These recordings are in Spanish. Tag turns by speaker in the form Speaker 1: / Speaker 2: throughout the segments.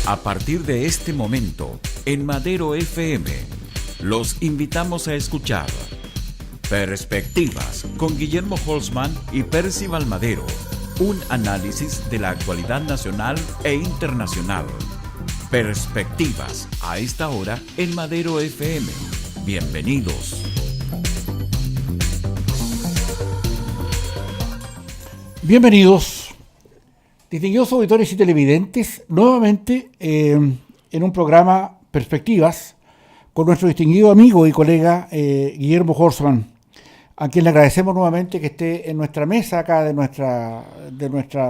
Speaker 1: A partir de este momento, en Madero FM, los invitamos a escuchar Perspectivas con Guillermo Holzman y Percival Madero, un análisis de la actualidad nacional e internacional. Perspectivas, a esta hora en Madero FM. Bienvenidos.
Speaker 2: Bienvenidos, distinguidos auditores y televidentes, nuevamente en un programa Perspectivas con nuestro distinguido amigo y colega Guillermo Holzman, a quien le agradecemos nuevamente que esté en nuestra mesa acá de nuestra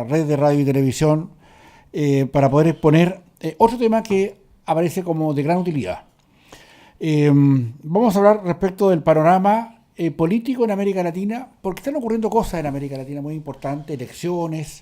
Speaker 2: red de radio y televisión para poder exponer otro tema que aparece como de gran utilidad. Vamos a hablar respecto del panorama político en América Latina, porque están ocurriendo cosas en América Latina muy importantes, elecciones,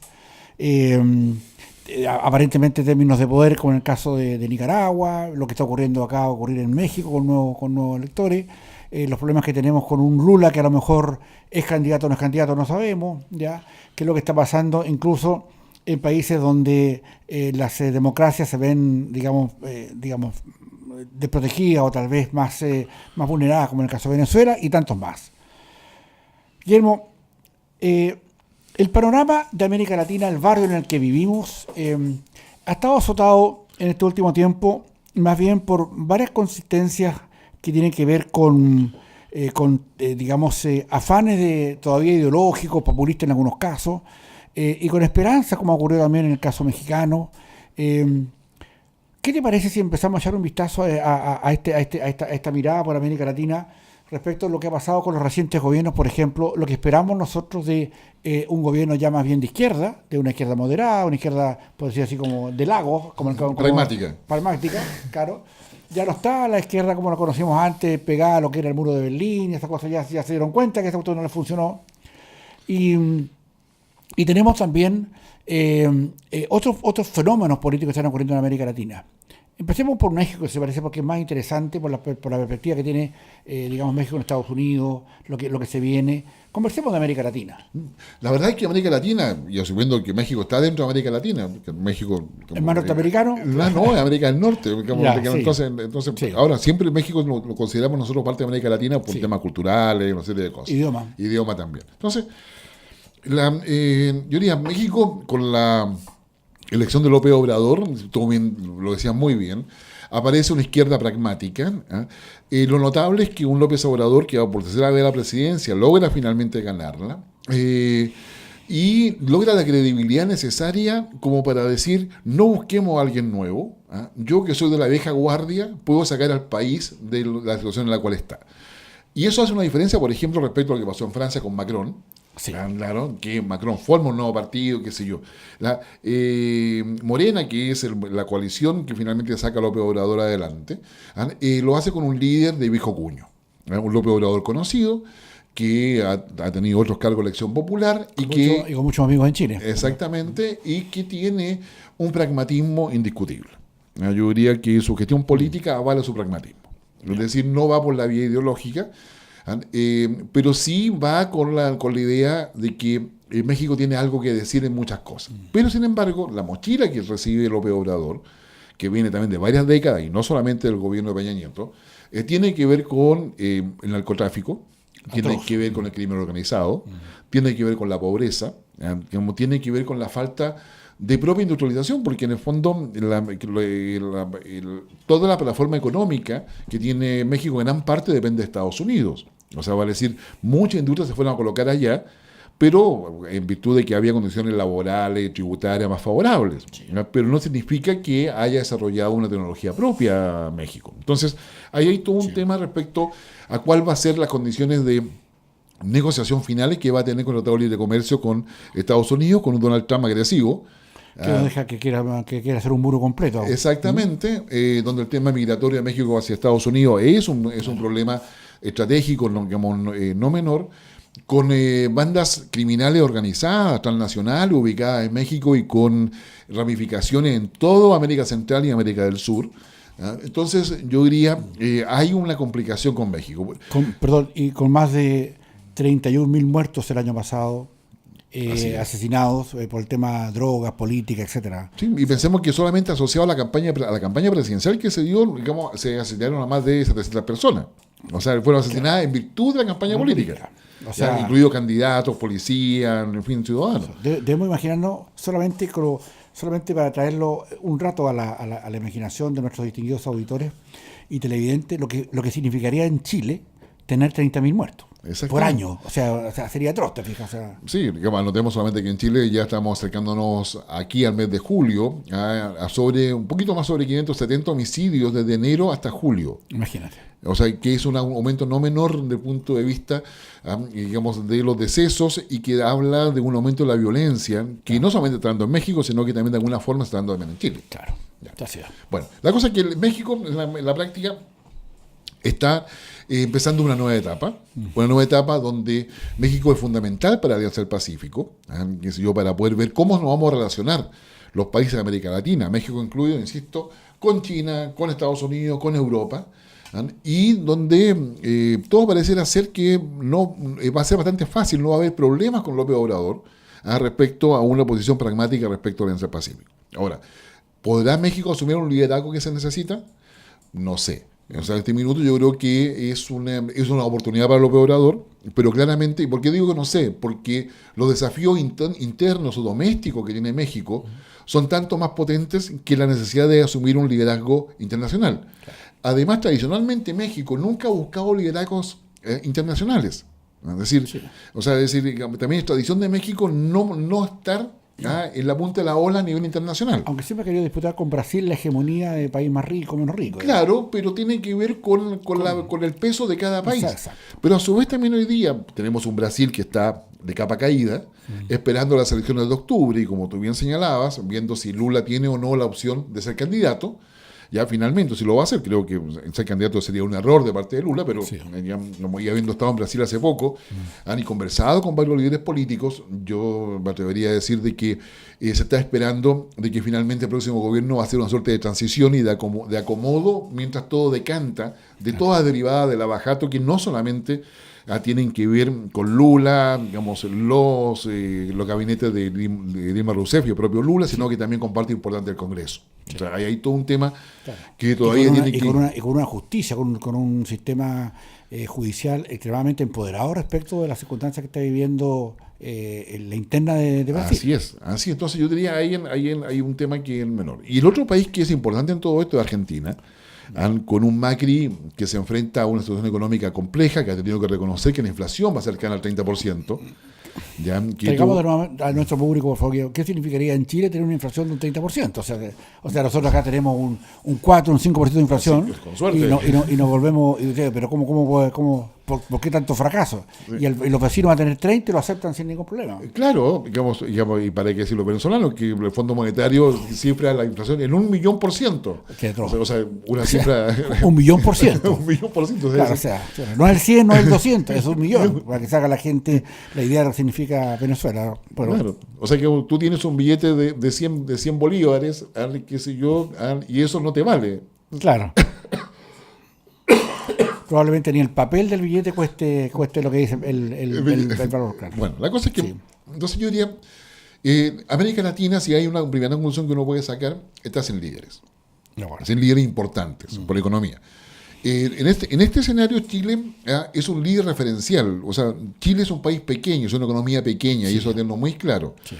Speaker 2: aparentemente términos de poder, como en el caso de Nicaragua, lo que está ocurriendo acá va a ocurrir en México con nuevos electores, los problemas que tenemos con un Lula que a lo mejor es candidato o no es candidato, no sabemos, ya qué es lo que está pasando incluso en países donde las democracias se ven, digamos, desprotegidas o tal vez más vulneradas, como en el caso de Venezuela y tantos más. Guillermo, el panorama de América Latina, el barrio en el que vivimos, ha estado azotado en este último tiempo más bien por varias consistencias que tienen que ver con afanes todavía ideológicos, populistas en algunos casos, y con esperanza, como ocurrió también en el caso mexicano. ¿Qué te parece si empezamos a echar un vistazo a esta mirada por América Latina respecto a lo que ha pasado con los recientes gobiernos, por ejemplo, lo que esperamos nosotros de un gobierno ya más bien de izquierda, de una izquierda moderada, una izquierda, por decir así, como de lagos,
Speaker 3: pragmática,
Speaker 2: claro. Ya no está la izquierda como la conocíamos antes, pegada a lo que era el muro de Berlín, y estas cosas ya se dieron cuenta que esta cuestión no les funcionó. Y tenemos también otros fenómenos políticos que están ocurriendo en América Latina. Empecemos por México, que se parece porque es más interesante por la perspectiva que tiene, México en Estados Unidos, lo que se viene. Conversemos de América Latina.
Speaker 3: La verdad es que América Latina, y asumiendo que México está dentro de América Latina, que México...
Speaker 2: ¿Es más norteamericano?
Speaker 3: No, es América del Norte. Entonces
Speaker 2: sí.
Speaker 3: Ahora, siempre México lo consideramos nosotros parte de América Latina por temas culturales, una serie de cosas. Idioma también. Entonces, yo diría, México, con la elección de López Obrador, tú bien, lo decías muy bien, aparece una izquierda pragmática. Lo notable es que un López Obrador, que va por tercera vez a la presidencia, logra finalmente ganarla y logra la credibilidad necesaria como para decir, no busquemos a alguien nuevo. Yo, que soy de la vieja guardia, puedo sacar al país de la situación en la cual está. Y eso hace una diferencia, por ejemplo, respecto a lo que pasó en Francia con Macron.
Speaker 2: Sí.
Speaker 3: Claro, que Macron forma un nuevo partido, qué sé yo. Morena, que es la coalición que finalmente saca a López Obrador adelante, lo hace con un líder de viejo cuño. Un López Obrador conocido, que ha tenido otros cargos de elección popular y
Speaker 2: con muchos amigos en Chile.
Speaker 3: Exactamente, y que tiene un pragmatismo indiscutible. Yo diría que su gestión política avala su pragmatismo. Es decir, no va por la vía ideológica, pero sí va con la idea de que México tiene algo que decir en muchas cosas. Pero, sin embargo, la mochila que recibe López Obrador, que viene también de varias décadas, y no solamente del gobierno de Peña Nieto, tiene que ver con el narcotráfico, tiene que ver con el crimen organizado, tiene que ver con la pobreza, tiene que ver con la falta de propia industrialización, porque en el fondo toda la plataforma económica que tiene México en gran parte depende de Estados Unidos. O sea, vale decir, muchas industrias se fueron a colocar allá, pero en virtud de que había condiciones laborales, tributarias más favorables. Sí. Pero no significa que haya desarrollado una tecnología propia México. Entonces, ahí hay todo un tema respecto a cuál va a ser las condiciones de negociación finales que va a tener con el Tratado de Libre Comercio con Estados Unidos, con un Donald Trump agresivo.
Speaker 2: Que no deja que quiera hacer un muro completo.
Speaker 3: Exactamente, donde el tema migratorio de México hacia Estados Unidos es un problema estratégico, no menor, con bandas criminales organizadas, transnacionales, ubicadas en México y con ramificaciones en toda América Central y América del Sur. Entonces, yo diría, hay una complicación con México.
Speaker 2: Y con más de 31.000 muertos el año pasado. asesinados por el tema drogas, política, etcétera.
Speaker 3: Sí, y pensemos que solamente asociado a la campaña presidencial que se dio, digamos, se asesinaron a más de 700 personas. O sea, fueron asesinadas en virtud de la campaña política. O sea, incluidos candidatos, policías, en fin, ciudadanos.
Speaker 2: Debemos imaginarnos solamente para traerlo un rato a la imaginación de nuestros distinguidos auditores y televidentes, lo que significaría en Chile tener 30.000 muertos por año. O sea, sería atroz, te fijas.
Speaker 3: Sí, digamos, notemos solamente que en Chile ya estamos acercándonos aquí al mes de julio a un poquito más sobre 570 homicidios desde enero hasta julio.
Speaker 2: Imagínate.
Speaker 3: O sea, que es un aumento no menor desde el punto de vista, digamos, de los decesos y que habla de un aumento de la violencia, que no solamente está dando en México, sino que también de alguna forma está dando también en Chile.
Speaker 2: Claro, así es.
Speaker 3: Bueno, la cosa es que México, en la práctica, está empezando una nueva etapa donde México es fundamental para la Alianza del Pacífico, para poder ver cómo nos vamos a relacionar los países de América Latina, México incluido, insisto, con China, con Estados Unidos, con Europa, y donde todo pareciera ser que no va a ser bastante fácil, no va a haber problemas con López Obrador respecto a una posición pragmática respecto a la Alianza del Pacífico. Ahora, ¿podrá México asumir un liderazgo que se necesita? No sé. O sea, en este minuto yo creo que es una oportunidad para López Obrador, pero claramente, ¿por qué digo que no sé? Porque los desafíos internos o domésticos que tiene México son tanto más potentes que la necesidad de asumir un liderazgo internacional. Claro. Además, tradicionalmente México nunca ha buscado liderazgos internacionales. Es decir, también es tradición de México no estar en la punta de la ola a nivel internacional.
Speaker 2: Aunque siempre ha querido disputar con Brasil la hegemonía de país más rico, menos rico.
Speaker 3: Claro, pero tiene que ver con el peso de cada país. Exacto. Pero a su vez también hoy día tenemos un Brasil que está de capa caída, esperando las elecciones de octubre, y como tú bien señalabas, viendo si Lula tiene o no la opción de ser candidato. Ya finalmente, si lo va a hacer, creo que ser candidato sería un error de parte de Lula, pero ya habiendo estado en Brasil hace poco, han conversado con varios líderes políticos, yo me atrevería a decir de que se está esperando de que finalmente el próximo gobierno va a ser una suerte de transición y de acomodo mientras todo decanta de todas derivadas del abajato que no solamente tienen que ver con Lula, digamos, los gabinetes de Dilma Rousseff y el propio Lula, sino que también con parte importante del Congreso. O sea, hay todo un tema que todavía tiene que...
Speaker 2: Y con una justicia, con un sistema judicial extremadamente empoderado respecto de las circunstancias que está viviendo la interna de Brasil.
Speaker 3: Así es. Entonces yo diría, hay un tema que es menor. Y el otro país que es importante en todo esto es Argentina, con un Macri que se enfrenta a una situación económica compleja, que ha tenido que reconocer que la inflación va cercana al 30%.
Speaker 2: Traigamos a nuestro público, por favor, ¿qué significaría en Chile tener una inflación de un 30%? O sea, nosotros acá tenemos un 4, un 5% de inflación, sí, con suerte. Y nos volvemos, pero ¿por qué tanto fracaso? Sí. Y los vecinos van a tener 30 y lo aceptan sin ningún problema.
Speaker 3: Claro, digamos, y para qué decir los venezolanos, que el Fondo Monetario cifra la inflación en 1.000.000%. O sea, una cifra...
Speaker 2: 1.000.000%.
Speaker 3: 1.000.000%.
Speaker 2: Claro, o sea, no es el 100, no es el 200, es 1.000.000, para que se haga la gente la idea de lo que significa Venezuela. Bueno,
Speaker 3: claro, o sea que tú tienes un billete de 100 bolívares, qué sé yo, y eso no te vale.
Speaker 2: Claro. Probablemente ni el papel del billete cueste lo que dice el valor. Claro.
Speaker 3: Bueno, la cosa es que, entonces yo diría, América Latina, si hay una primera conclusión que uno puede sacar, está sin líderes. Sin líderes importantes por economía. En este escenario Chile es un líder referencial. O sea, Chile es un país pequeño, es una economía pequeña, y eso lo tenemos muy claro. Sí.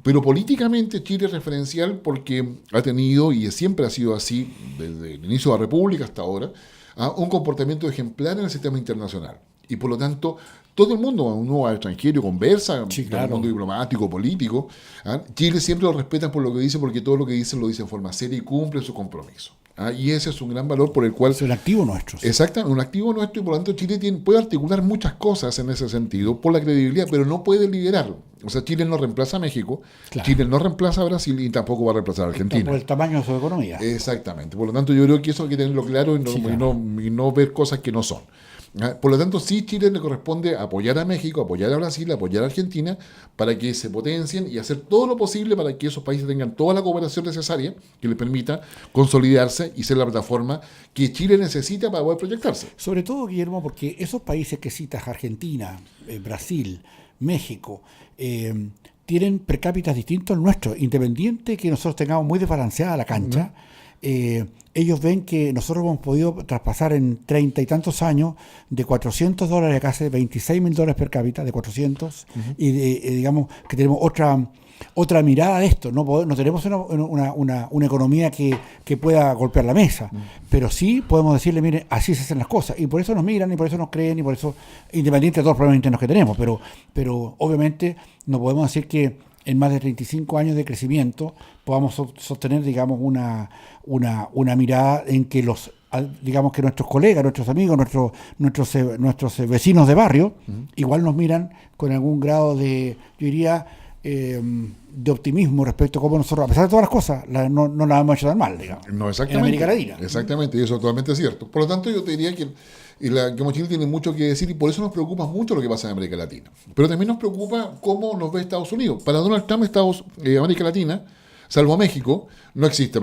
Speaker 3: Pero políticamente Chile es referencial porque ha tenido, y siempre ha sido así, desde el inicio de la República hasta ahora, un comportamiento ejemplar en el sistema internacional. Y por lo tanto, todo el mundo, uno al extranjero, conversa, claro, el mundo diplomático, político. Chile siempre lo respetan por lo que dice, porque todo lo que dicen lo dice en forma seria y cumple su compromiso. Y ese es un gran valor por el cual...
Speaker 2: Es un activo nuestro. Sí.
Speaker 3: Exactamente, un activo nuestro, y por lo tanto Chile puede articular muchas cosas en ese sentido por la credibilidad, pero no puede liderar. O sea, Chile no reemplaza a México, claro, Chile no reemplaza a Brasil y tampoco va a reemplazar a Argentina.
Speaker 2: Por el tamaño de su economía.
Speaker 3: Exactamente. Por lo tanto, yo creo que eso hay que tenerlo claro y no ver cosas que no son. Por lo tanto, sí, Chile le corresponde apoyar a México, apoyar a Brasil, apoyar a Argentina para que se potencien y hacer todo lo posible para que esos países tengan toda la cooperación necesaria que les permita consolidarse y ser la plataforma que Chile necesita para poder proyectarse.
Speaker 2: Sobre todo, Guillermo, porque esos países que citas, Argentina, Brasil, México, tienen per cápita distintos al nuestro, independiente que nosotros tengamos muy desbalanceada la cancha. Ellos ven que nosotros hemos podido traspasar en 30 y tantos años de $400 a casi $26,000 per cápita, de 400, y digamos que tenemos otra mirada de esto. No tenemos una economía que pueda golpear la mesa, pero sí podemos decirle, miren, así se hacen las cosas, y por eso nos miran, y por eso nos creen, y por eso, independiente de todos los problemas internos que tenemos, pero obviamente no podemos decir que en más de 35 años de crecimiento podamos sostener, digamos, una mirada en que digamos que nuestros colegas, nuestros amigos, nuestros vecinos de barrio, igual nos miran con algún grado de, yo diría, de optimismo respecto a cómo nosotros, a pesar de todas las cosas, no las hemos hecho tan mal, digamos.
Speaker 3: No, exactamente.
Speaker 2: En América Latina.
Speaker 3: Exactamente, y eso es totalmente cierto. Por lo tanto, yo te diría que Chile tiene mucho que decir, y por eso nos preocupa mucho lo que pasa en América Latina. Pero también nos preocupa cómo nos ve Estados Unidos. Para Donald Trump, América Latina, salvo México, no existe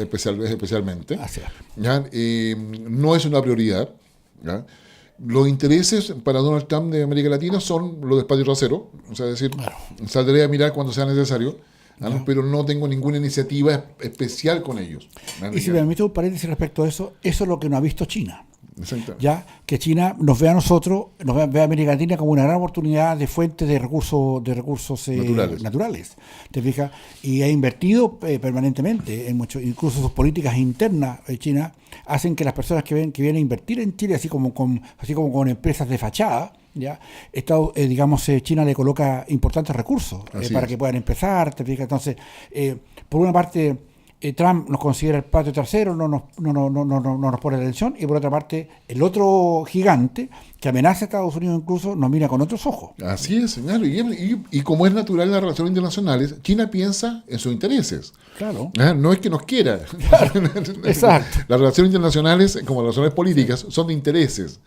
Speaker 3: especialmente. ¿Ya? No es una prioridad. ¿Ya? Los intereses para Donald Trump de América Latina son los del patio trasero, o sea, es decir, saldré a mirar cuando sea necesario, pero no tengo ninguna iniciativa especial con ellos.
Speaker 2: Y si me permite un paréntesis respecto a eso, eso es lo que no ha visto China. Ya que China nos ve a nosotros, ve a América Latina como una gran oportunidad de fuente de recursos naturales, ¿te fijas? Y ha invertido permanentemente en mucho, incluso sus políticas internas de China hacen que las personas que vienen a invertir en Chile, así como con empresas de fachada, ya digamos, China le coloca importantes recursos para que puedan empezar, ¿te fijas? Entonces, por una parte, Trump nos considera el patio trasero, no nos pone atención, y por otra parte, el otro gigante que amenaza a Estados Unidos incluso nos mira con otros ojos.
Speaker 3: Así es, señor. Y como es natural en las relaciones internacionales, China piensa en sus intereses.
Speaker 2: Claro.
Speaker 3: No es que nos quiera.
Speaker 2: Claro. Exacto.
Speaker 3: Las relaciones internacionales, como las relaciones políticas, son de intereses.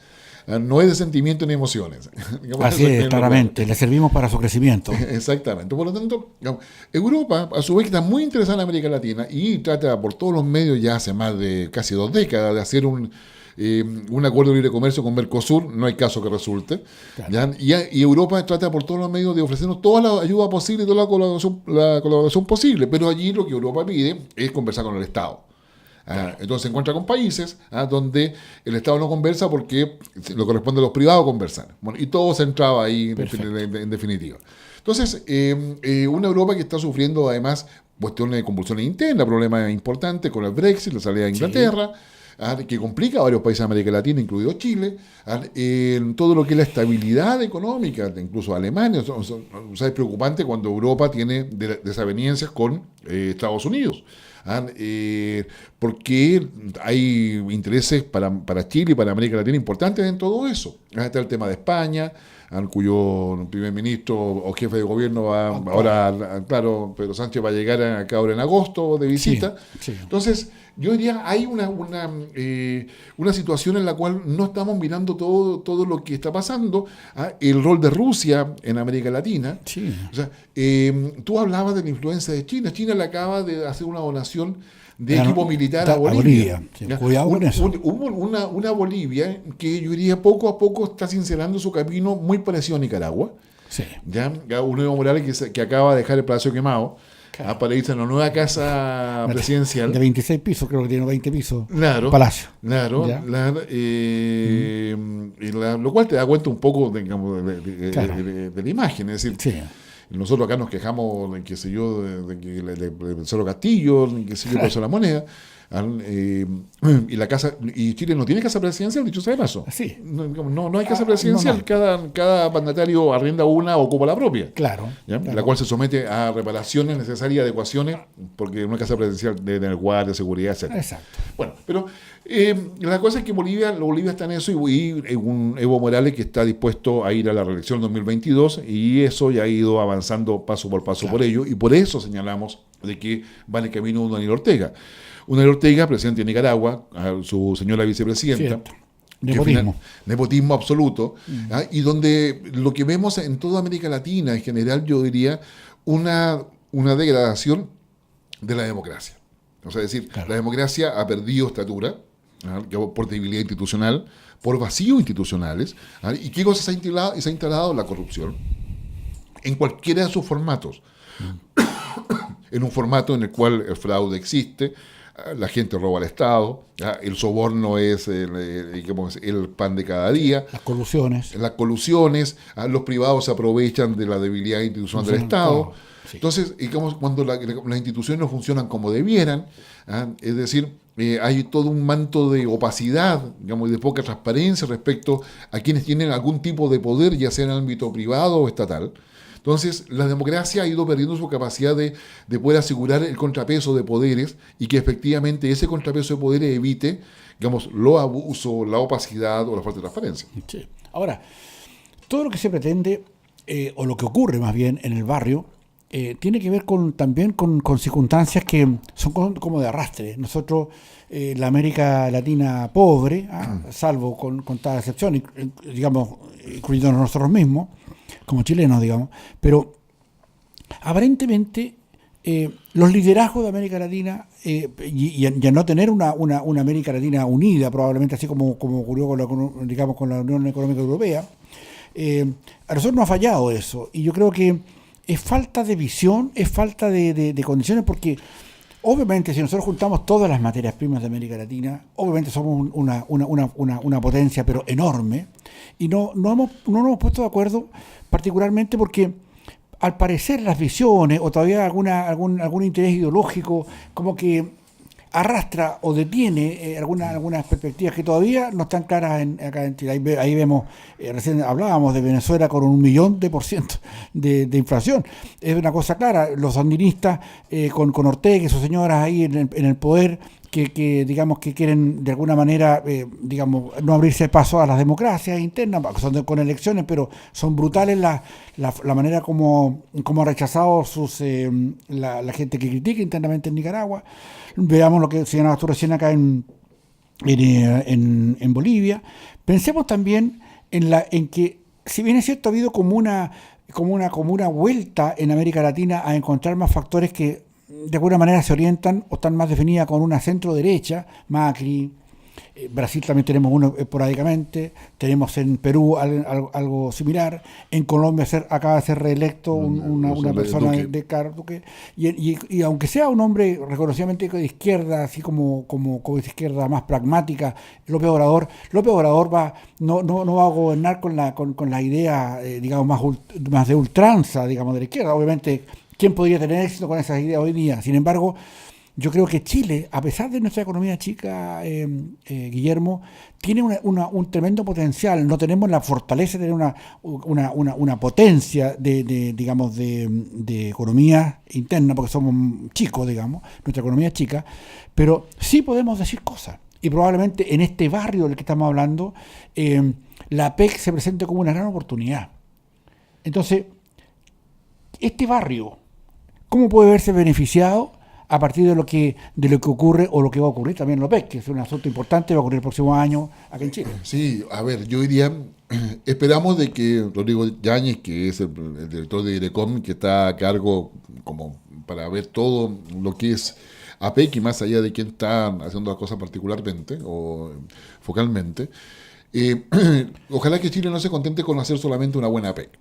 Speaker 3: No es de sentimientos ni emociones.
Speaker 2: Así es, claramente. Le servimos para su crecimiento.
Speaker 3: Exactamente. Por lo tanto, Europa, a su vez, está muy interesada en América Latina y trata por todos los medios, ya hace más de casi 2 décadas, de hacer un acuerdo de libre comercio con Mercosur. No hay caso que resulte. Claro. Y Europa trata por todos los medios de ofrecernos toda la ayuda posible y toda la colaboración posible. Pero allí lo que Europa pide es conversar con el Estado. Entonces se encuentra con países donde el Estado no conversa porque lo corresponde a los privados conversar. Bueno, y todo se entraba ahí en definitiva. Entonces, una Europa que está sufriendo además cuestiones de convulsiones internas, problemas importantes con el Brexit, la salida de Inglaterra, que complica a varios países de América Latina, incluido Chile, todo lo que es la estabilidad económica, incluso Alemania. Es preocupante cuando Europa tiene desavenencias con Estados Unidos. Porque hay intereses para Chile y para América Latina importantes en todo eso. Está el tema de España, cuyo primer ministro o jefe de gobierno va ahora, claro, Pedro Sánchez va a llegar acá ahora en agosto de visita. Sí. Entonces, yo diría, hay una situación en la cual no estamos mirando todo lo que está pasando. El rol de Rusia en América Latina. Sí. O sea, tú hablabas de la influencia de China. China le acaba de hacer una donación de equipo militar a Bolivia.
Speaker 2: Sí, cuidado con eso.
Speaker 3: Hubo una Bolivia que yo diría poco a poco está sincerando su camino muy parecido a Nicaragua. Sí. Ya un Evo Morales que acaba de dejar el Palacio quemado. Para irse a una nueva casa presidencial.
Speaker 2: De 26 pisos, creo que tiene 20 pisos.
Speaker 3: Claro.
Speaker 2: Palacio.
Speaker 3: Claro. Lo cual te da cuenta un poco de la imagen. Es decir, nosotros acá nos quejamos de Cerro Castillo, de Plaza de la Moneda. Y Chile no tiene casa presidencial, dicho sea de paso.
Speaker 2: Sí.
Speaker 3: No hay casa presidencial. No. Cada mandatario arrienda una o ocupa la propia.
Speaker 2: Claro.
Speaker 3: La cual se somete a reparaciones necesarias, adecuaciones, porque una casa presidencial debe tener guardia, seguridad, etc.
Speaker 2: Exacto.
Speaker 3: Bueno, pero la cosa es que Bolivia está en eso, y un Evo Morales que está dispuesto a ir a la reelección 2022, y eso ya ha ido avanzando paso por paso por ello, y por eso señalamos de que va en el camino de Daniel Ortega. Daniel Ortega, presidente de Nicaragua, su señora vicepresidenta. Nepotismo absoluto. Y donde lo que vemos en toda América Latina, en general, yo diría, una degradación de la democracia. O sea, es decir, la democracia ha perdido estatura, por debilidad institucional, por vacíos institucionales. ¿Y qué cosa se ha instalado? La corrupción. en cualquiera de sus formatos. En un formato en el cual el fraude existe, la gente roba al Estado, el soborno es el pan de cada día.
Speaker 2: Las colusiones.
Speaker 3: Los privados se aprovechan de la debilidad institucional del Estado. Sí. Entonces, cuando las instituciones no funcionan como debieran, es decir, hay todo un manto de opacidad, y de poca transparencia respecto a quienes tienen algún tipo de poder, ya sea en el ámbito privado o estatal. Entonces, la democracia ha ido perdiendo su capacidad de poder asegurar el contrapeso de poderes y que efectivamente ese contrapeso de poderes evite, los abusos, la opacidad o la falta de transparencia.
Speaker 2: Sí. Ahora, todo lo que se pretende, o lo que ocurre más bien en el barrio, tiene que ver también con circunstancias que son como de arrastre. Nosotros, la América Latina pobre, salvo con contadas excepciones, incluyéndonos nosotros mismos, como chilenos, pero aparentemente los liderazgos de América Latina y a no tener una América Latina unida, probablemente así como ocurrió con la Unión Económica Europea, a nosotros nos ha fallado eso, y yo creo que es falta de visión, es falta de condiciones, porque obviamente si nosotros juntamos todas las materias primas de América Latina, obviamente somos una potencia pero enorme, y no nos hemos puesto de acuerdo particularmente porque al parecer las visiones o todavía algún interés ideológico como que arrastra o detiene algunas perspectivas que todavía no están claras acá en Chile. Ahí vemos, recién hablábamos de Venezuela con 1.000.000% de inflación. Es una cosa clara, los sandinistas con Ortega y sus señoras ahí en el poder, que digamos que quieren de alguna manera no abrirse paso a las democracias internas, son con elecciones, pero son brutales la manera como ha rechazado la gente que critica internamente en Nicaragua. Veamos lo que señalabas tú recién acá en Bolivia. Pensemos también en que, si bien es cierto, ha habido como una vuelta en América Latina a encontrar más factores que de alguna manera se orientan o están más definidas con una centro derecha, Macri. Brasil también tenemos uno esporádicamente, tenemos en Perú algo similar, en Colombia acaba de ser reelecto una persona de Carlos Duque, y aunque sea un hombre reconocidamente de izquierda, así como de izquierda más pragmática, López Obrador no va a gobernar con la idea más de ultranza, de la izquierda. Obviamente, ¿quién podría tener éxito con esas ideas hoy día? Sin embargo, yo creo que Chile, a pesar de nuestra economía chica, Guillermo, tiene un tremendo potencial. No tenemos la fortaleza de tener una potencia de economía interna, porque somos chicos, nuestra economía es chica, pero sí podemos decir cosas. Y probablemente en este barrio del que estamos hablando, la PEC se presente como una gran oportunidad. Entonces, este barrio, ¿cómo puede verse beneficiado a partir de lo que ocurre o lo que va a ocurrir también en la PEC, que es un asunto importante, va a ocurrir el próximo año acá en Chile?
Speaker 3: Sí, a ver, yo diría, esperamos de que Rodrigo Yáñez, que es el director de Direcom, que está a cargo como para ver todo lo que es APEC y más allá de quién está haciendo las cosas particularmente o focalmente, ojalá que Chile no se contente con hacer solamente una buena APEC.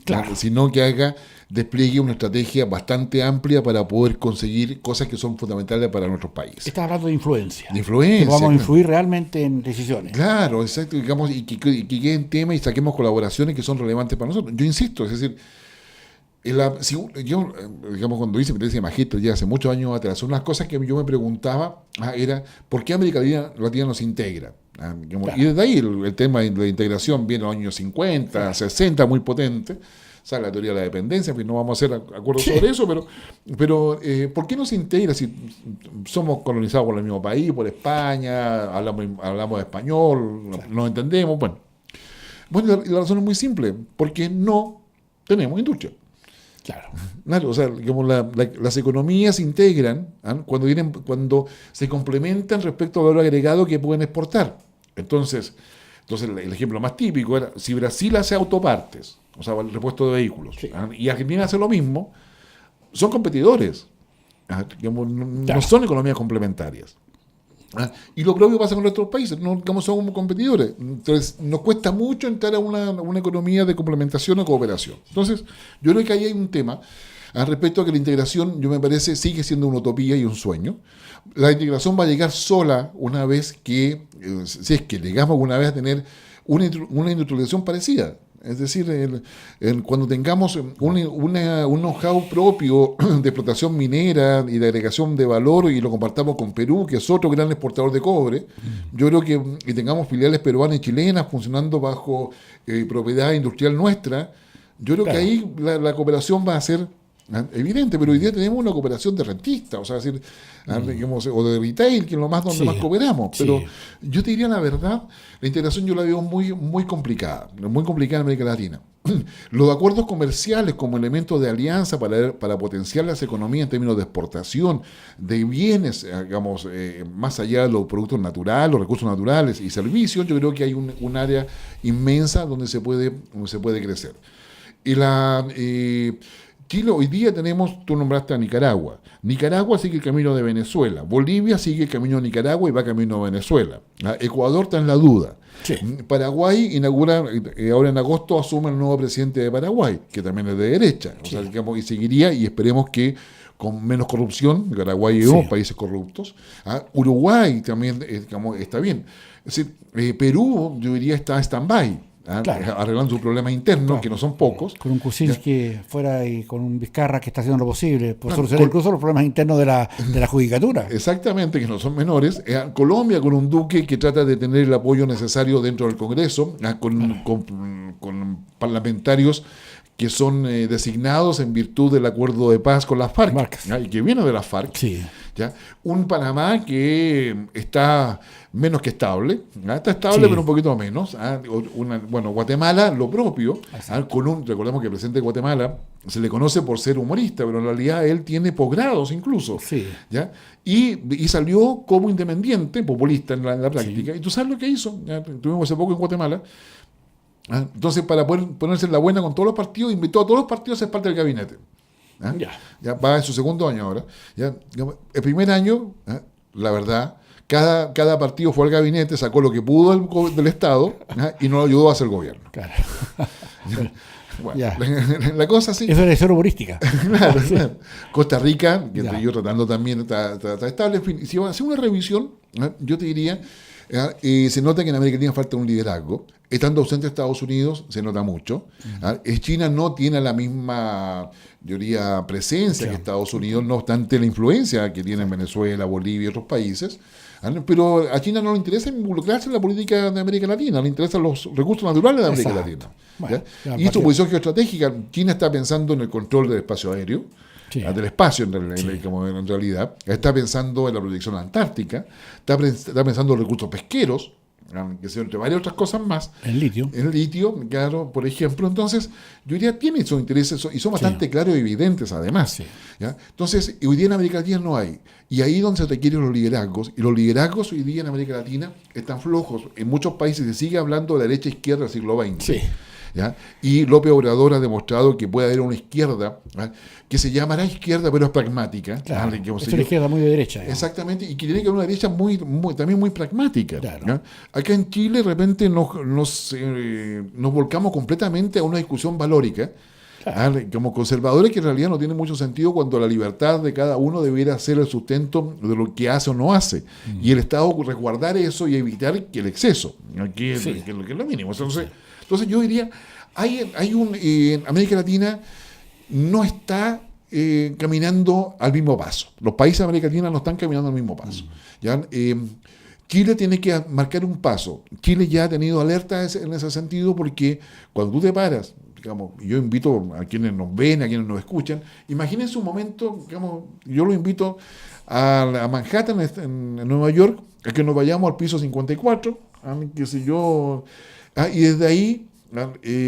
Speaker 3: Claro. Sino que despliegue una estrategia bastante amplia para poder conseguir cosas que son fundamentales para nuestros países.
Speaker 2: Estás hablando de influencia.
Speaker 3: De influencia.
Speaker 2: Que vamos a influir realmente en decisiones.
Speaker 3: Claro, exacto. Y que queden temas y saquemos colaboraciones que son relevantes para nosotros. Yo insisto, es decir, cuando hice mi tesis de magíster ya hace muchos años atrás, una de las cosas que yo me preguntaba era ¿por qué América Latina no se integra? Claro. Y desde ahí el tema de la integración viene en los años 50, claro. 60, muy potente. Sale la teoría de la dependencia, en fin, no vamos a hacer acuerdos sobre eso, pero ¿por qué no se integra si somos colonizados por el mismo país, por España, hablamos español, claro. Nos entendemos? Bueno, la razón es muy simple, porque no tenemos industria. Claro, o sea, las economías se integran cuando se complementan respecto al valor agregado que pueden exportar. Entonces el ejemplo más típico era, si Brasil hace autopartes, o sea, el repuesto de vehículos, sí. Y Argentina hace lo mismo, son competidores, no son economías complementarias. Y lo propio pasa con nuestros países, no somos competidores. Entonces, nos cuesta mucho entrar a una economía de complementación o cooperación. Entonces, yo creo que ahí hay un tema respecto a que la integración, yo me parece, sigue siendo una utopía y un sueño. La integración va a llegar sola una vez que, si es que llegamos alguna vez a tener una industrialización parecida. Es decir, cuando tengamos un know-how propio de explotación minera y de agregación de valor y lo compartamos con Perú, que es otro gran exportador de cobre, yo creo que tengamos filiales peruanas y chilenas funcionando bajo propiedad industrial nuestra, yo creo que ahí la cooperación va a ser evidente, pero hoy día tenemos una cooperación de rentistas, o sea, decir, digamos, o de retail, que es lo más donde más cooperamos. Pero yo te diría la verdad, la integración yo la veo muy complicada en América Latina. Los acuerdos comerciales como elementos de alianza para potenciar las economías en términos de exportación de bienes, digamos, más allá de los productos naturales, los recursos naturales y servicios, yo creo que hay un área inmensa donde se puede crecer. Y Chile hoy día tenemos, tú nombraste a Nicaragua. Nicaragua sigue el camino de Venezuela. Bolivia sigue el camino de Nicaragua y va camino a Venezuela. Ecuador está en la duda. Sí. Paraguay inaugura, ahora en agosto asume el nuevo presidente de Paraguay, que también es de derecha. Sí. O sea, digamos, y seguiría, y esperemos que con menos corrupción, Paraguay y otros países corruptos. Uruguay también digamos, está bien. Es decir, Perú, yo diría, está en stand-by. Claro. Arreglando sus problemas internos, que no son pocos.
Speaker 2: Con un Kuczynski fuera y con un Vizcarra que está haciendo lo posible por solucionar incluso los problemas internos de la judicatura.
Speaker 3: Exactamente, que no son menores. Colombia con un Duque que trata de tener el apoyo necesario dentro del Congreso, con parlamentarios que son designados en virtud del acuerdo de paz con las FARC, y que viene de las FARC. Sí. ¿Ya? Un Panamá que está menos que estable, está estable pero un poquito menos. Guatemala lo propio, recordemos que el presidente de Guatemala se le conoce por ser humorista, pero en realidad él tiene posgrados incluso, ¿ya? Y salió como independiente, populista en la práctica, y tú sabes lo que hizo, tuvimos hace poco en Guatemala. Entonces, para poder ponerse en la buena con todos los partidos, invitó a todos los partidos a ser parte del gabinete. Ya va en su segundo año ahora. El primer año, la verdad, cada partido fue al gabinete, sacó lo que pudo del Estado y no lo ayudó a hacer gobierno. Claro. La cosa así.
Speaker 2: Eso es humorística.
Speaker 3: Claro. Costa Rica, que yo tratando también, está estable. En fin, si va a hacer una revisión, yo te diría, se nota que en América Latina falta un liderazgo. Estando ausente Estados Unidos, se nota mucho. China no tiene la misma, yo diría, presencia que Estados Unidos, no obstante la influencia que tiene en Venezuela, Bolivia y otros países. Pero a China no le interesa involucrarse en la política de América Latina, le interesan los recursos naturales de América Latina. Bueno, y su posición geoestratégica, China está pensando en el control del espacio aéreo, del espacio en realidad, está pensando en la protección antártica, está pensando en los recursos pesqueros, que sea entre varias otras cosas más.
Speaker 2: El litio,
Speaker 3: claro, por ejemplo. Entonces, yo diría, tiene esos intereses y son bastante claros y evidentes además. ¿Ya? Entonces, hoy día en América Latina no hay. Y ahí es donde se requieren los liderazgos. Y los liderazgos hoy día en América Latina están flojos. En muchos países se sigue hablando de la derecha izquierda del siglo XX. ¿Ya? Y López Obrador ha demostrado que puede haber una izquierda que se llamará izquierda pero es pragmática.
Speaker 2: Claro, es una izquierda muy de derecha.
Speaker 3: Exactamente, y que tiene que haber una derecha también muy pragmática. Claro. Acá en Chile de repente nos volcamos completamente a una discusión valórica. Claro. Como conservadores, que en realidad no tiene mucho sentido cuando la libertad de cada uno debiera ser el sustento de lo que hace o no hace. Y el Estado resguardar eso y evitar que el exceso, que es lo mínimo. Entonces yo diría, América Latina no está caminando al mismo paso. Los países de América Latina no están caminando al mismo paso. ¿Ya? Chile tiene que marcar un paso. Chile ya ha tenido alertas en ese sentido porque cuando tú te paras, digamos, yo invito a quienes nos ven, a quienes nos escuchan, imagínense un momento, digamos, yo lo invito a Manhattan, en Nueva York, a que nos vayamos al piso 54, qué sé yo, y desde ahí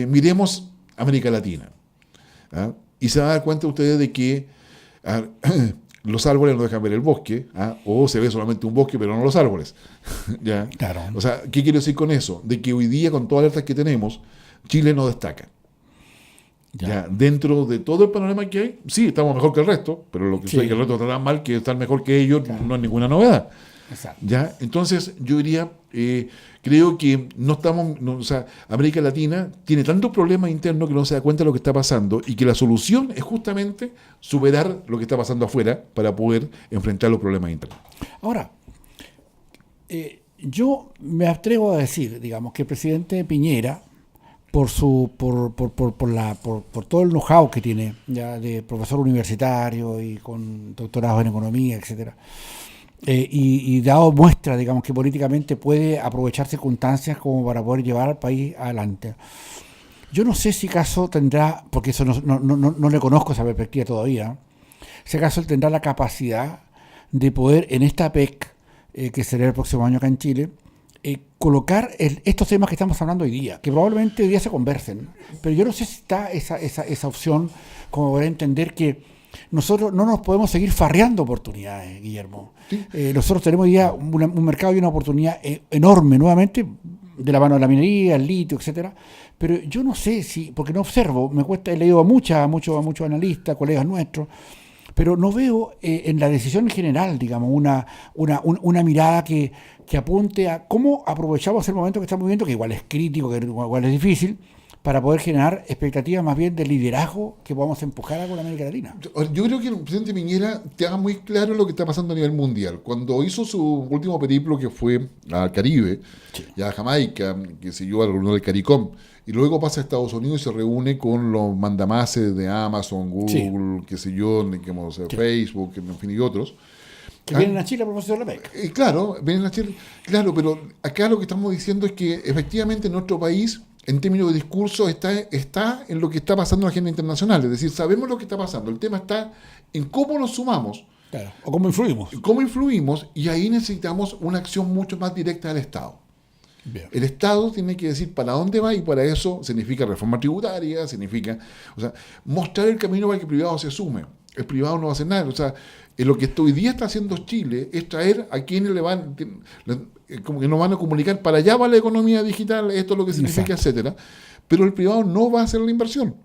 Speaker 3: miremos América Latina. Y se van a dar cuenta ustedes de que los árboles no dejan ver el bosque, o se ve solamente un bosque pero no los árboles. ¿Ya? Claro. O sea, ¿qué quiero decir con eso? De que hoy día, con todas las alertas que tenemos, Chile no destaca. Ya, dentro de todo el panorama que hay, sí, estamos mejor que el resto, pero lo que sé que el resto está tan mal que estar mejor que ellos no es ninguna novedad.
Speaker 2: Exacto.
Speaker 3: ¿Ya? Entonces, yo diría, creo que o sea, América Latina tiene tantos problemas internos que no se da cuenta de lo que está pasando y que la solución es justamente superar lo que está pasando afuera para poder enfrentar los problemas internos.
Speaker 2: Ahora, yo me atrevo a decir, digamos, que el presidente Piñera, por todo el know-how que tiene, ya de profesor universitario y con doctorado en economía, etcétera, y dado muestra, digamos, que políticamente puede aprovechar circunstancias como para poder llevar al país adelante. Yo no sé si caso tendrá, porque eso no le conozco esa perspectiva todavía, si acaso él tendrá la capacidad de poder en esta PEC, que será el próximo año acá en Chile, colocar estos temas que estamos hablando hoy día, que probablemente hoy día se conversen, pero yo no sé si está esa opción como para entender que nosotros no nos podemos seguir farreando oportunidades, Guillermo. Sí. Nosotros tenemos hoy día un mercado y una oportunidad enorme, nuevamente, de la mano de la minería, el litio, etcétera. Pero yo no sé si, porque no observo, me cuesta, he leído a muchos analistas, colegas nuestros, pero no veo en la decisión en general, digamos, una mirada que apunte a cómo aprovechamos el momento que estamos viviendo, que igual es crítico, que igual es difícil, para poder generar expectativas más bien de liderazgo que podamos empujar a con América Latina.
Speaker 3: Yo creo que el presidente Piñera te haga muy claro lo que está pasando a nivel mundial. Cuando hizo su último periplo, que fue al Caribe, sí, y a Jamaica, que siguió a la reunión del CARICOM, y luego pasa a Estados Unidos y se reúne con los mandamases de Amazon, Google, sí, qué sé yo, sí, Facebook, en fin, y otros.
Speaker 2: Que vienen a Chile a propósito de la PEC.
Speaker 3: Claro, vienen a Chile. Claro, pero acá lo que estamos diciendo es que efectivamente nuestro país, en términos de discurso, está en lo que está pasando en la agenda internacional. Es decir, sabemos lo que está pasando. El tema está en cómo nos sumamos.
Speaker 2: Claro, o cómo influimos.
Speaker 3: Cómo influimos, y ahí necesitamos una acción mucho más directa del Estado. Bien. El Estado tiene que decir para dónde va, y para eso significa reforma tributaria, significa, mostrar el camino para que el privado se sume. El privado no va a hacer nada. Lo que hoy día está haciendo Chile es traer a quienes como que nos van a comunicar para allá va la economía digital, esto es lo que significa, exacto, etcétera. Pero el privado no va a hacer la inversión.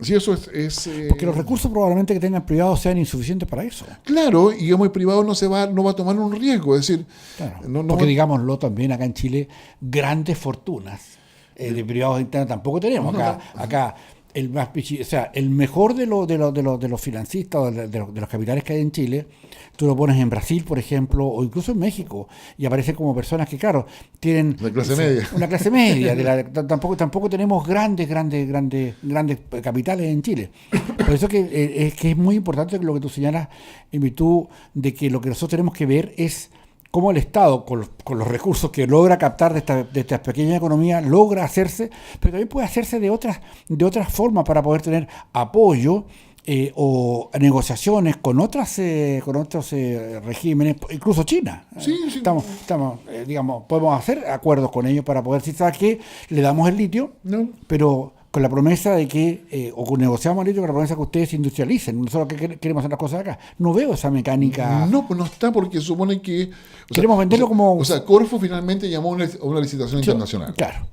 Speaker 3: Sí, eso es
Speaker 2: porque los recursos probablemente que tenga el privado sean insuficientes para eso.
Speaker 3: Claro, y el privado no va a tomar un riesgo. Es decir,
Speaker 2: claro, porque digámoslo también, acá en Chile, grandes fortunas de privados internos tampoco tenemos. Acá el más el mejor de los financistas, de los capitales que hay en Chile, tú lo pones en Brasil, por ejemplo, o incluso en México, y aparecen como personas que, claro, tienen
Speaker 3: una clase media.
Speaker 2: Una clase media. Tampoco tenemos grandes capitales en Chile. Por eso que es muy importante lo que tú señalas, en virtud de que lo que nosotros tenemos que ver es cómo el Estado, con los recursos que logra captar de esta pequeña economía, logra hacerse, pero también puede hacerse de otras formas para poder tener apoyo o negociaciones con otros regímenes, incluso China.
Speaker 3: Sí.
Speaker 2: Estamos digamos, podemos hacer acuerdos con ellos para poder decir, ¿sabes qué? Le damos el litio, no, pero con la promesa de que, o negociamos el litio con la promesa que ustedes se industrialicen. Nosotros queremos hacer las cosas acá. No veo esa mecánica.
Speaker 3: No, pues no está, porque supone que...
Speaker 2: queremos venderlo como...
Speaker 3: Corfo finalmente llamó a una licitación internacional.
Speaker 2: Claro.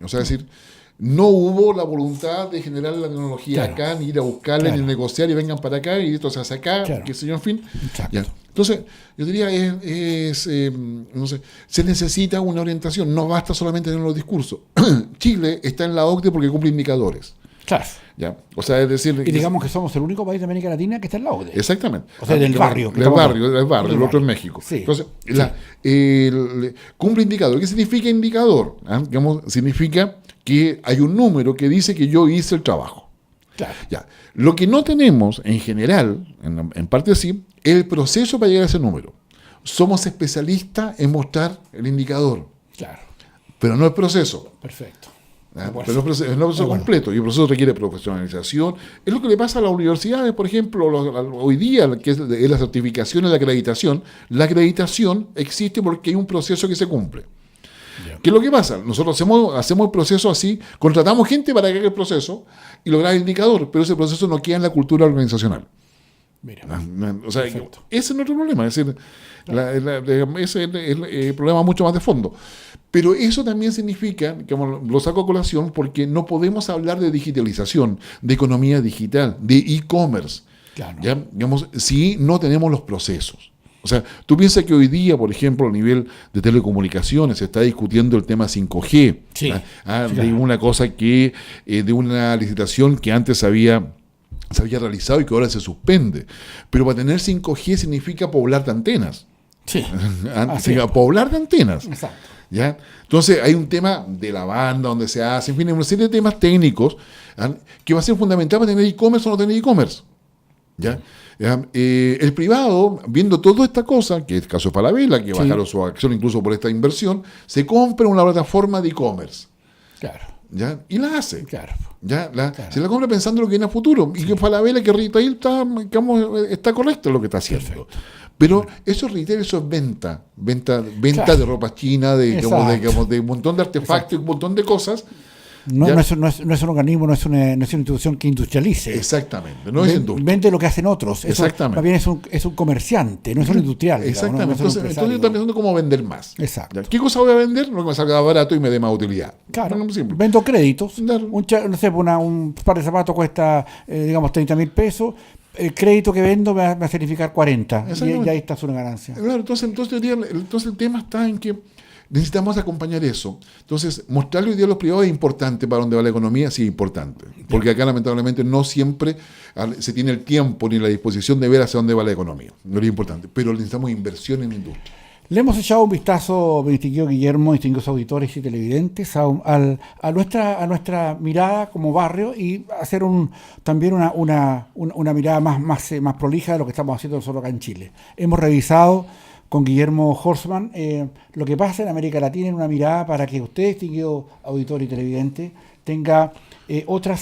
Speaker 3: Es decir, no hubo la voluntad de generar la tecnología, claro, acá, ni ir a buscarla, ni negociar y vengan para acá, y esto se hace acá, claro, qué sé yo, en fin. Ya. Entonces, yo diría, se necesita una orientación, no basta solamente tener los discursos. Chile está en la OCDE porque cumple indicadores.
Speaker 2: Claro.
Speaker 3: ¿Ya? Es decir...
Speaker 2: Y digamos que somos el único país de América Latina que está en la OCDE.
Speaker 3: Exactamente.
Speaker 2: Del barrio.
Speaker 3: Del barrio, el otro es México.
Speaker 2: Sí.
Speaker 3: Entonces, cumple indicador. ¿Qué significa indicador? Significa que hay un número que dice que yo hice el trabajo.
Speaker 2: Claro.
Speaker 3: Ya. Lo que no tenemos en general, en parte sí, es el proceso para llegar a ese número. Somos especialistas en mostrar el indicador.
Speaker 2: Claro.
Speaker 3: Pero no el proceso.
Speaker 2: Perfecto.
Speaker 3: Pero no es un proceso completo, y el proceso requiere profesionalización. Es lo que le pasa a las universidades, por ejemplo, hoy día, que es la certificación y la acreditación. La acreditación existe porque hay un proceso que se cumple. Yeah. ¿Qué es lo que pasa? Nosotros hacemos el proceso así, contratamos gente para que haga el proceso y lograr el indicador, pero ese proceso no queda en la cultura organizacional.
Speaker 2: Mira,
Speaker 3: ese es nuestro problema. Es decir, ese es el problema mucho más de fondo. Pero eso también significa, lo saco a colación, porque no podemos hablar de digitalización, de economía digital, de e-commerce,
Speaker 2: claro,
Speaker 3: ¿ya? Si no tenemos los procesos. O sea, tú piensas que hoy día, por ejemplo, a nivel de telecomunicaciones se está discutiendo el tema 5G,
Speaker 2: sí,
Speaker 3: de una cosa que, de una licitación que antes se había realizado y que ahora se suspende. Pero para tener 5G significa poblar de antenas.
Speaker 2: Sí.
Speaker 3: Poblar de antenas.
Speaker 2: Exacto.
Speaker 3: ¿Ya? Entonces hay un tema de la banda donde se hace, en fin, una serie de temas técnicos que va a ser fundamental para tener e-commerce o no tener e-commerce. ¿Ya? El privado, viendo toda esta cosa, que es el caso de Falabella, que bajaron su acción incluso por esta inversión, se compra una plataforma de e-commerce.
Speaker 2: Claro.
Speaker 3: ¿Ya? Y la hace.
Speaker 2: Claro.
Speaker 3: ¿Ya? Se la compra pensando en lo que viene a futuro. Y que Falabella, que retail está correcto en lo que está haciendo. Perfecto. Pero eso es retail, eso es venta de ropa china, de un montón de artefactos y un montón de cosas.
Speaker 2: No es un organismo, no es una institución que industrialice.
Speaker 3: Exactamente, no es industria.
Speaker 2: Vende lo que hacen otros.
Speaker 3: Exactamente.
Speaker 2: Más bien es un comerciante, no es un industrial.
Speaker 3: Exactamente.
Speaker 2: Digamos,
Speaker 3: entonces yo estoy pensando cómo vender más.
Speaker 2: Exacto.
Speaker 3: ¿Qué cosa voy a vender? Lo que me salga barato y me dé más utilidad.
Speaker 2: Claro. Vendo créditos.
Speaker 3: Claro.
Speaker 2: Un par de zapatos cuesta, 30.000 pesos. El crédito que vendo me va a significar 40. Y ahí está su ganancia.
Speaker 3: Claro, entonces el tema está en que necesitamos acompañar eso. Entonces, mostrarle hoy día a los privados es importante para donde va la economía, sí es importante. Porque acá, lamentablemente, no siempre se tiene el tiempo ni la disposición de ver hacia dónde va la economía. No es importante, pero necesitamos inversión en industria.
Speaker 2: Le hemos echado un vistazo, distinguido Guillermo, distinguidos auditores y televidentes, a nuestra mirada como barrio y hacer también una mirada más prolija de lo que estamos haciendo nosotros acá en Chile. Hemos revisado con Guillermo Horstman lo que pasa en América Latina en una mirada para que usted, distinguido auditor y televidente, tenga otra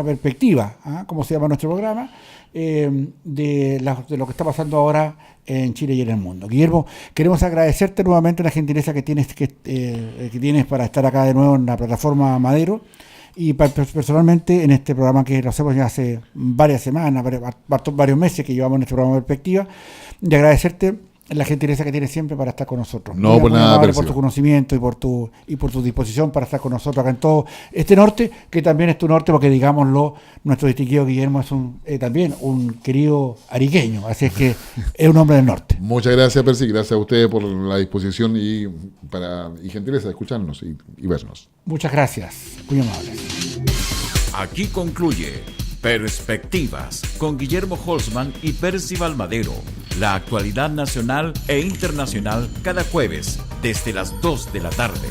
Speaker 2: perspectiva, como se llama nuestro programa, de lo que está pasando ahora en Chile y en el mundo. Guillermo, queremos agradecerte nuevamente la gentileza que tienes para estar acá de nuevo en la plataforma Madero y personalmente en este programa que lo hacemos ya hace varias semanas, varios meses que llevamos en este programa de Perspectiva, y agradecerte la gentileza que tienes siempre para estar con nosotros.
Speaker 3: No, por nada,
Speaker 2: por tu conocimiento y por tu disposición para estar con nosotros acá en todo este norte, que también es tu norte, porque digámoslo, nuestro distinguido Guillermo es también un querido ariqueño, así es que es un hombre del norte.
Speaker 3: Muchas gracias, Percy, gracias a ustedes por la disposición y gentileza de escucharnos y vernos.
Speaker 2: Muchas gracias, muy amables.
Speaker 1: Aquí concluye Perspectivas con Guillermo Holzman y Percival Madero. La actualidad nacional e internacional cada jueves desde las 2 de la tarde.